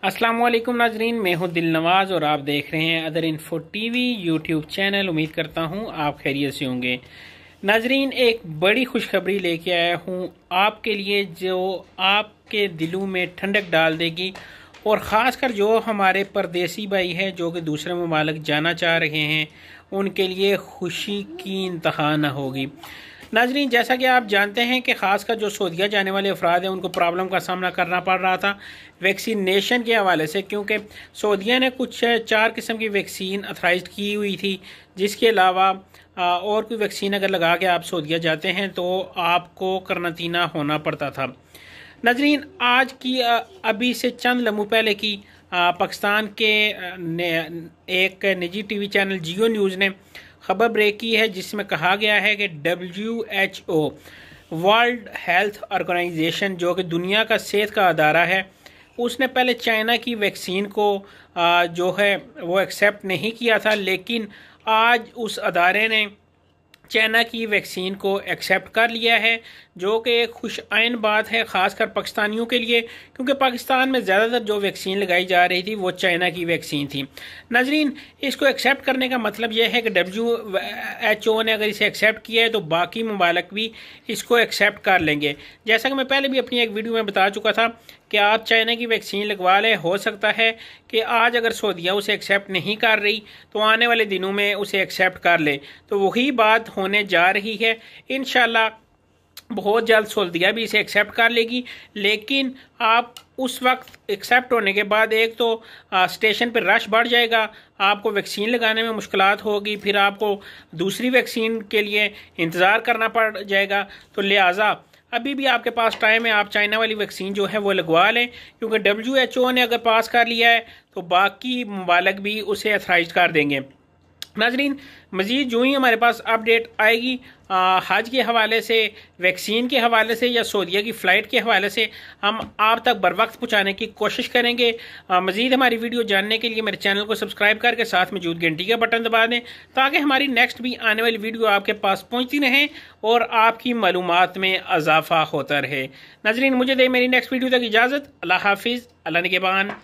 अस्सलाम वालेकुम नाजरीन, मैं हूं दिल नवाज और आप देख रहे हैं other info TV YouTube channel. उम्मीद करता हूं आप खैरियत से होंगे। नाजरीन, एक बड़ी खुशखबरी लेके आया हूं आपके लिए जो आपके दिलों में ठंडक डाल देगी और ख़ासकर जो हमारे परदेसी भाई हैं जो कि दूसरे ममालिक जाना चाह रहे हैं उनके लिए खुशी की इंतहा न होगी। नाजरीन, जैसा कि आप जानते हैं कि खासकर जो सऊदीया जाने वाले अफराद हैं उनको प्रॉब्लम का सामना करना पड़ रहा था वैक्सीनेशन के हवाले से, क्योंकि सऊदीया ने कुछ 4 किस्म की वैक्सीन अथराइज की हुई थी, जिसके अलावा और कोई वैक्सीन अगर लगा के आप सऊदीया जाते हैं तो आपको करंतना होना पड़ता था। नाजरीन, आज की अभी से चंद लम्हों पहले की पाकिस्तान के एक निजी टीवी चैनल जियो न्यूज़ ने खबर ब्रेक की है, जिसमें कहा गया है कि WHO वर्ल्ड हेल्थ ऑर्गेनाइजेशन जो कि दुनिया का सेहत का अदारा है, उसने पहले चाइना की वैक्सीन को जो है वो एक्सेप्ट नहीं किया था, लेकिन आज उस अदारे ने चाइना की वैक्सीन को एक्सेप्ट कर लिया है, जो कि एक खुश आइन बात है ख़ासकर पाकिस्तानियों के लिए, क्योंकि पाकिस्तान में ज़्यादातर जो वैक्सीन लगाई जा रही थी वो चाइना की वैक्सीन थी। नाजरीन, इसको एक्सेप्ट करने का मतलब यह है कि WHO ने अगर इसे एक्सेप्ट किया है तो बाकी ममालिक भी इसको एक्सेप्ट कर लेंगे। जैसा कि मैं पहले भी अपनी एक वीडियो में बता चुका था कि आप चाइना की वैक्सीन लगवा लें, हो सकता है कि आज अगर सऊदीया उसे एक्सेप्ट नहीं कर रही तो आने वाले दिनों में उसे एक्सेप्ट कर ले। तो वही बात होने जा रही है। इंशाल्लाह बहुत जल्द सऊदीया भी इसे एक्सेप्ट कर लेगी, लेकिन आप उस वक्त एक्सेप्ट होने के बाद एक तो स्टेशन पर रश बढ़ जाएगा, आपको वैक्सीन लगाने में मुश्किलात होगी, फिर आपको दूसरी वैक्सीन के लिए इंतज़ार करना पड़ जाएगा। तो लिहाजा अभी भी आपके पास टाइम है, आप चाइना वाली वैक्सीन जो है वो लगवा लें, क्योंकि WHO ने अगर पास कर लिया है तो बाकी ममालिक भी उसे अथराइज कर देंगे। नाजरीन, मज़ीद जो ही हमारे पास अपडेट आएगी हज के हवाले से, वैक्सीन के हवाले से या सऊदीया की फ़्लाइट के हवाले से, हम आप तक बर वक्त पहुँचाने की कोशिश करेंगे। मज़ीद हमारी वीडियो जानने के लिए मेरे चैनल को सब्सक्राइब करके साथ मौजूद घंटी का बटन दबा दें, ताकि हमारी नेक्स्ट भी आने वाली वीडियो आपके पास पहुँचती रहे और आपकी मालूमात में इजाफा होता रहे। नाजरीन, मुझे दे मेरी नेक्स्ट वीडियो तक इजाज़त। अल्लाह हाफिज़, अल्लाह निगहबान।